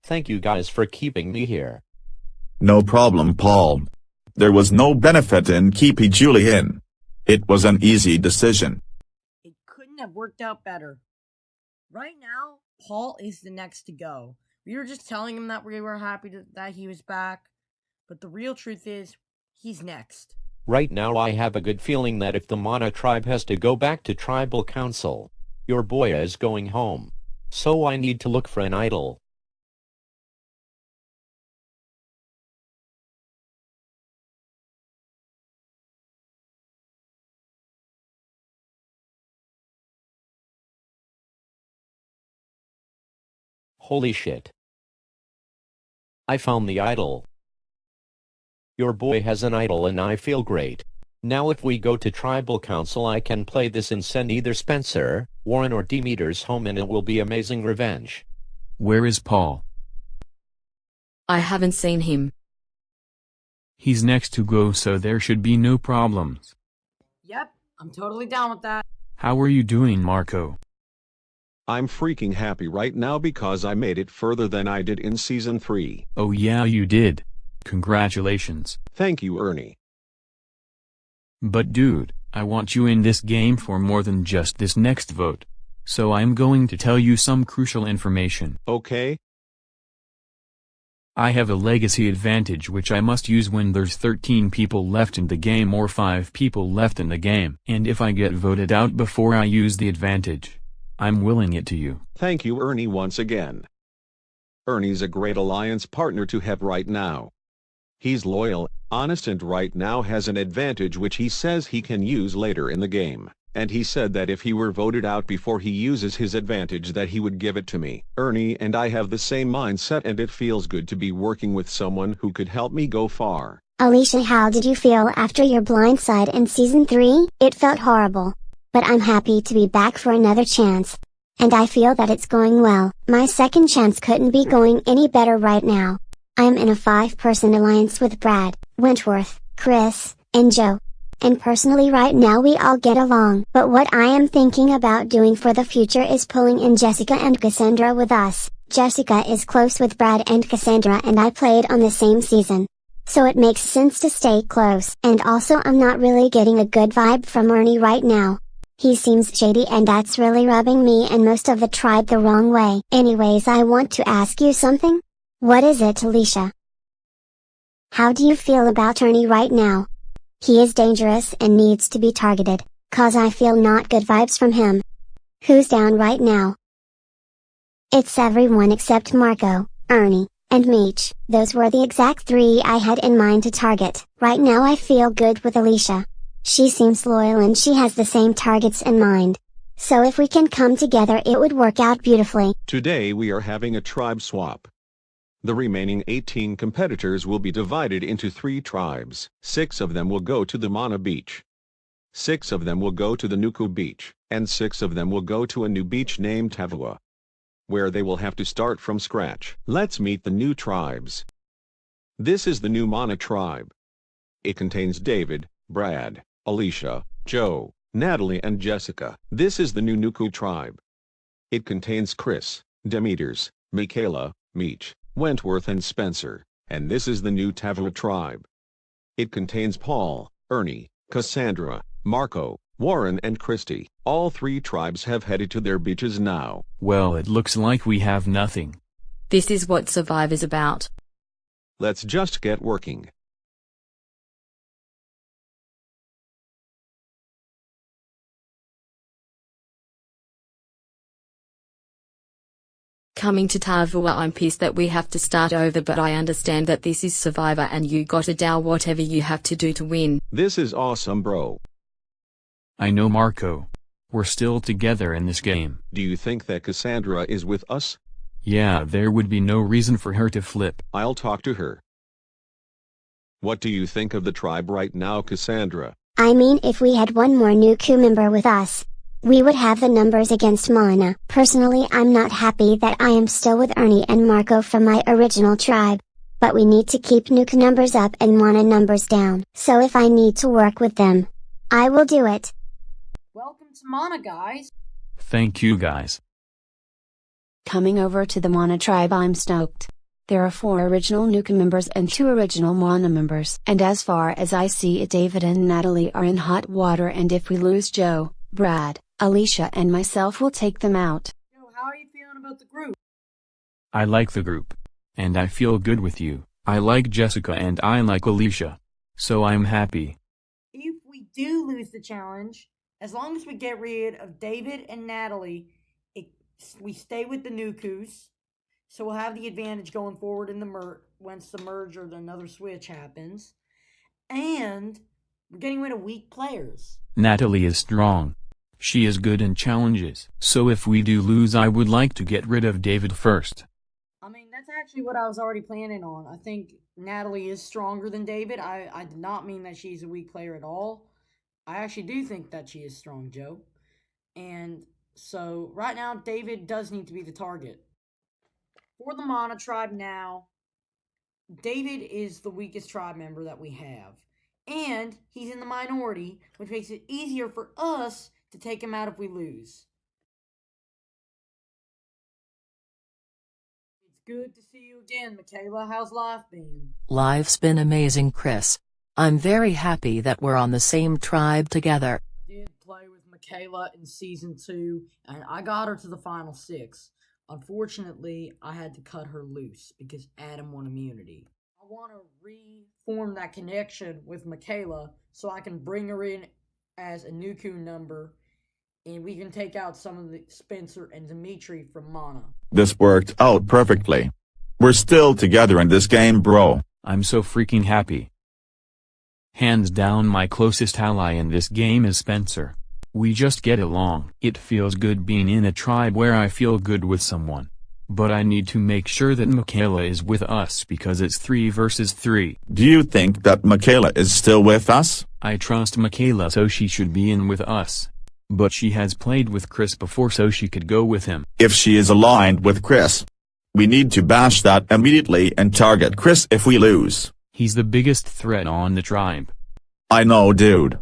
Thank you guys for keeping me here. No problem, Paul. There was no benefit in keeping Julie in. It was an easy decision. It couldn't have worked out better. Right now, Paul is the next to go. We were just telling him that we were happy that he was back, but the real truth is, he's next. Right now I have a good feeling that if the Mana tribe has to go back to tribal council, your boy is going home. So I need to look for an idol. Holy shit. I found the idol. Your boy has an idol and I feel great. Now if we go to tribal council I can play this and send either Spencer, Warren or Demeter's home and it will be amazing revenge. Where is Paul? I haven't seen him. He's next to go, so there should be no problems. Yep, I'm totally down with that. How are you doing, Marco? I'm freaking happy right now because I made it further than I did in Season 3. Oh yeah, you did. Congratulations. Thank you, Ernie. But dude, I want you in this game for more than just this next vote. So I'm going to tell you some crucial information. Okay. I have a legacy advantage which I must use when there's 13 people left in the game or 5 people left in the game. And if I get voted out before I use the advantage, I'm willing it to you. Thank you, Ernie, once again. Ernie's a great alliance partner to have right now. He's loyal, honest, and right now has an advantage which he says he can use later in the game. And he said that if he were voted out before he uses his advantage that he would give it to me. Ernie and I have the same mindset and it feels good to be working with someone who could help me go far. Alicia, how did you feel after your blindside in Season 3? It felt horrible. But I'm happy to be back for another chance. And I feel that it's going well. My second chance couldn't be going any better right now. I'm in a 5-person alliance with Brad, Wentworth, Chris, and Joe. And personally right now we all get along. But what I am thinking about doing for the future is pulling in Jessica and Cassandra with us. Jessica is close with Brad and Cassandra and I played on the same season. So it makes sense to stay close. And also I'm not really getting a good vibe from Ernie right now. He seems shady and that's really rubbing me and most of the tribe the wrong way. Anyways, I want to ask you something. What is it, Alicia? How do you feel about Ernie right now? He is dangerous and needs to be targeted, cause I feel not good vibes from him. Who's down right now? It's everyone except Marco, Ernie, and Meech. Those were the exact 3 I had in mind to target. Right now I feel good with Alicia. She seems loyal and she has the same targets in mind. So if we can come together it would work out beautifully. Today we are having a tribe swap. The remaining 18 competitors will be divided into 3 tribes. 6 of them will go to the Mana Beach. 6 of them will go to the Nuku Beach. And 6 of them will go to a new beach named Tavua, where they will have to start from scratch. Let's meet the new tribes. This is the new Mana tribe. It contains David, Brad, Alicia, Joe, Natalie and Jessica. This is the new Nuku tribe. It contains Chris, Demeters, Michaela, Meech, Wentworth and Spencer. And this is the new Tavua tribe. It contains Paul, Ernie, Cassandra, Marco, Warren and Christy. All 3 tribes have headed to their beaches now. Well, it looks like we have nothing. This is what Survive is about. Let's just get working. Coming to Tavua, I'm pissed that we have to start over, but I understand that this is Survivor and you gotta do whatever you have to do to win. This is awesome, bro. I know, Marco. We're still together in this game. Do you think that Cassandra is with us? Yeah, there would be no reason for her to flip. I'll talk to her. What do you think of the tribe right now, Cassandra? I mean, if we had one more new crew member with us, we would have the numbers against Mana. Personally, I'm not happy that I am still with Ernie and Marco from my original tribe. But we need to keep Nuke numbers up and Mana numbers down. So if I need to work with them, I will do it. Welcome to Mana, guys. Thank you guys. Coming over to the Mana tribe, I'm stoked. There are 4 original Nuka members and 2 original Mana members. And as far as I see it, David and Natalie are in hot water, and if we lose Joe, Brad, Alicia and myself will take them out. Joe, how are you feeling about the group? I like the group. And I feel good with you. I like Jessica and I like Alicia. So I'm happy. If we do lose the challenge, as long as we get rid of David and Natalie, we stay with the Nukus. So we'll have the advantage going forward in the once the merge or another switch happens. And we're getting rid of weak players. Natalie is strong. She is good in challenges. So if we do lose, I would like to get rid of David first. I mean, that's actually what I was already planning on. I think Natalie is stronger than David. I did not mean that she's a weak player at all. I actually do think that she is strong, Joe. And so right now, David does need to be the target. For the Mana tribe now, David is the weakest tribe member that we have. And he's in the minority, which makes it easier for us to take him out if we lose. It's good to see you again, Michaela. How's life been? Life's been amazing, Chris. I'm very happy that we're on the same tribe together. I did play with Michaela in Season 2, and I got her to the Final 6. Unfortunately, I had to cut her loose because Adam won immunity. I want to reform that connection with Michaela so I can bring her in as a Nuku number, and we can take out some of the Spencer and Dimitri from Mana. This worked out perfectly. We're still together in this game, bro. I'm so freaking happy. Hands down, my closest ally in this game is Spencer. We just get along. It feels good being in a tribe where I feel good with someone. But I need to make sure that Michaela is with us because it's 3 versus 3. Do you think that Michaela is still with us? I trust Michaela, so she should be in with us. But she has played with Chris before, so she could go with him. If she is aligned with Chris, we need to bash that immediately and target Chris if we lose. He's the biggest threat on the tribe. I know, dude.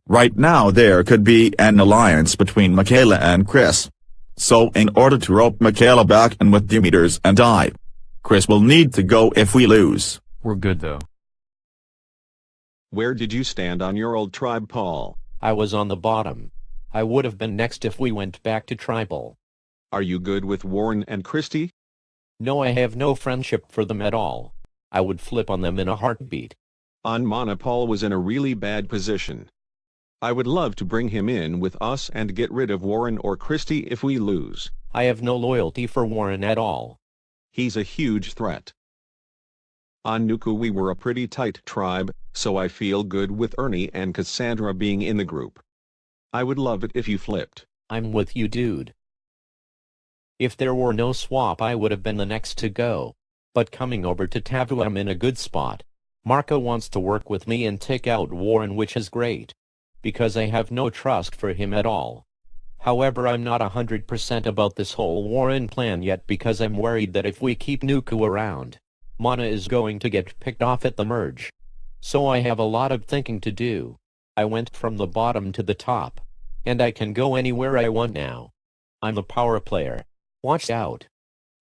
Right now there could be an alliance between Michaela and Chris. So in order to rope Michaela back in with Demeters and I, Chris will need to go if we lose. We're good though. Where did you stand on your old tribe, Paul? I was on the bottom. I would have been next if we went back to tribal. Are you good with Warren and Christy? No, I have no friendship for them at all. I would flip on them in a heartbeat. On Mana, Paul was in a really bad position. I would love to bring him in with us and get rid of Warren or Christy if we lose. I have no loyalty for Warren at all. He's a huge threat. On Nuku we were a pretty tight tribe, so I feel good with Ernie and Cassandra being in the group. I would love it if you flipped. I'm with you, dude. If there were no swap, I would have been the next to go. But coming over to Tavu, I'm in a good spot. Marco wants to work with me and take out Warren, which is great. Because I have no trust for him at all. However, I'm not 100% about this whole Warren plan yet because I'm worried that if we keep Nuku around, Mana is going to get picked off at the merge. So I have a lot of thinking to do. I went from the bottom to the top. And I can go anywhere I want now. I'm a power player. Watch out.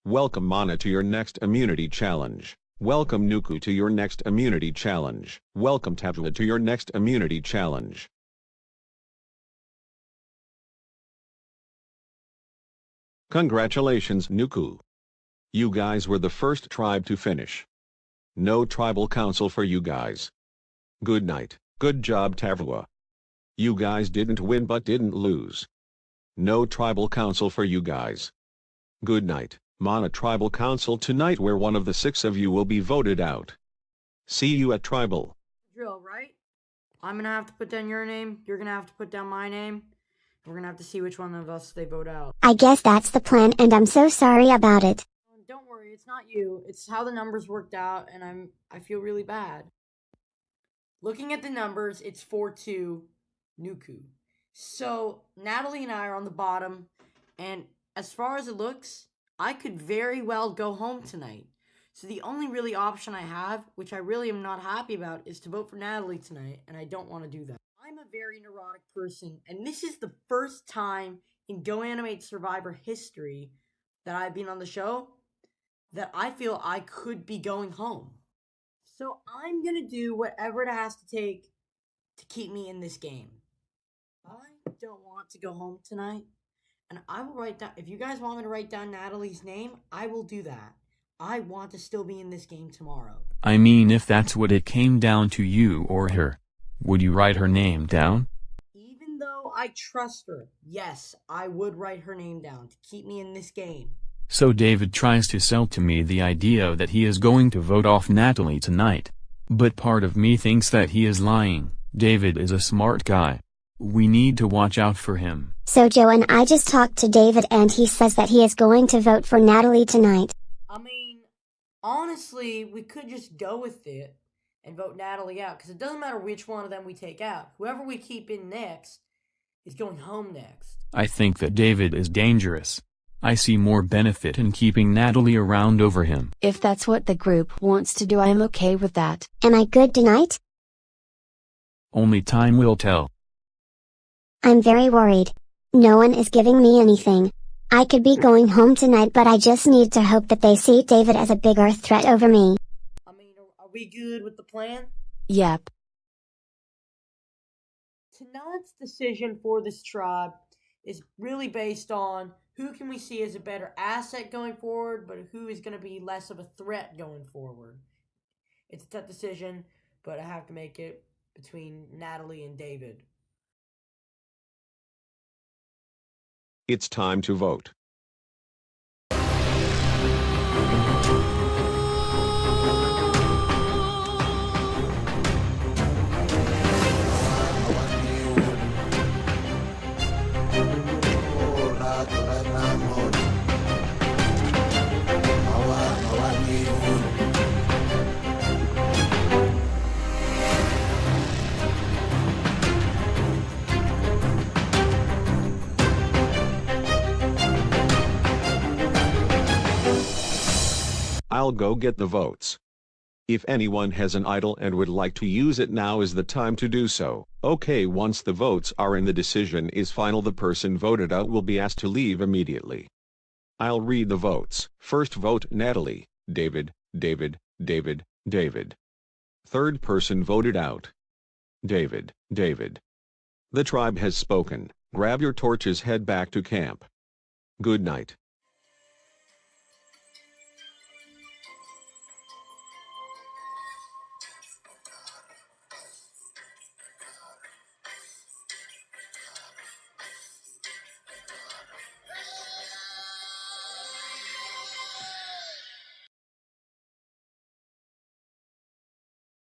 Welcome Mana to your next immunity challenge. Welcome Nuku to your next immunity challenge. Welcome Tavu to your next immunity challenge. Congratulations, Nuku. You guys were the first tribe to finish. No tribal council for you guys. Good night. Good job, Tavua. You guys didn't win but didn't lose. No tribal council for you guys. Good night. Mana Tribal Council tonight, where one of the 6 of you will be voted out. See you at Tribal. Drill, right? I'm gonna have to put down your name, you're gonna have to put down my name. We're gonna have to see which one of us they vote out. I guess that's the plan, and I'm so sorry about it. Don't worry, it's not you. It's how the numbers worked out, and I feel really bad. Looking at the numbers, it's 4-2 Nuku. So Natalie and I are on the bottom, and as far as it looks, I could very well go home tonight. So the only really option I have, which I really am not happy about, is to vote for Natalie tonight, and I don't want to do that. I'm a very neurotic person, and this is the first time in Go Animate Survivor history that I've been on the show that I feel I could be going home. So I'm gonna do whatever it has to take to keep me in this game. I don't want to go home tonight, and I will write down. If you guys want me to write down Natalie's name, I will do that. I want to still be in this game tomorrow. I mean, if that's what it came down to, you or her, would you write her name down? Even though I trust her, yes, I would write her name down to keep me in this game. So David tries to sell to me the idea that he is going to vote off Natalie tonight. But part of me thinks that he is lying. David is a smart guy. We need to watch out for him. So Joe and I just talked to David and he says that he is going to vote for Natalie tonight. I mean, honestly, we could just go with it and vote Natalie out, because it doesn't matter which one of them we take out. Whoever we keep in next is going home next. I think that David is dangerous. I see more benefit in keeping Natalie around over him. If that's what the group wants to do, I am okay with that. Am I good tonight? Only time will tell. I'm very worried. No one is giving me anything. I could be going home tonight, but I just need to hope that they see David as a bigger threat over me. I mean, are we good with the plan? Yep. Tonight's decision for this tribe is really based on who can we see as a better asset going forward, but who is going to be less of a threat going forward. It's a tough decision, but I have to make it between Natalie and David. It's time to vote. I'll go get the votes. If anyone has an idol and would like to use it, now is the time to do so. Okay, once the votes are in, the decision is final. The person voted out will be asked to leave immediately. I'll read the votes. First vote, Natalie. David, David, David, David. Third person voted out. David, David. The tribe has spoken. Grab your torches, head back to camp. Good night.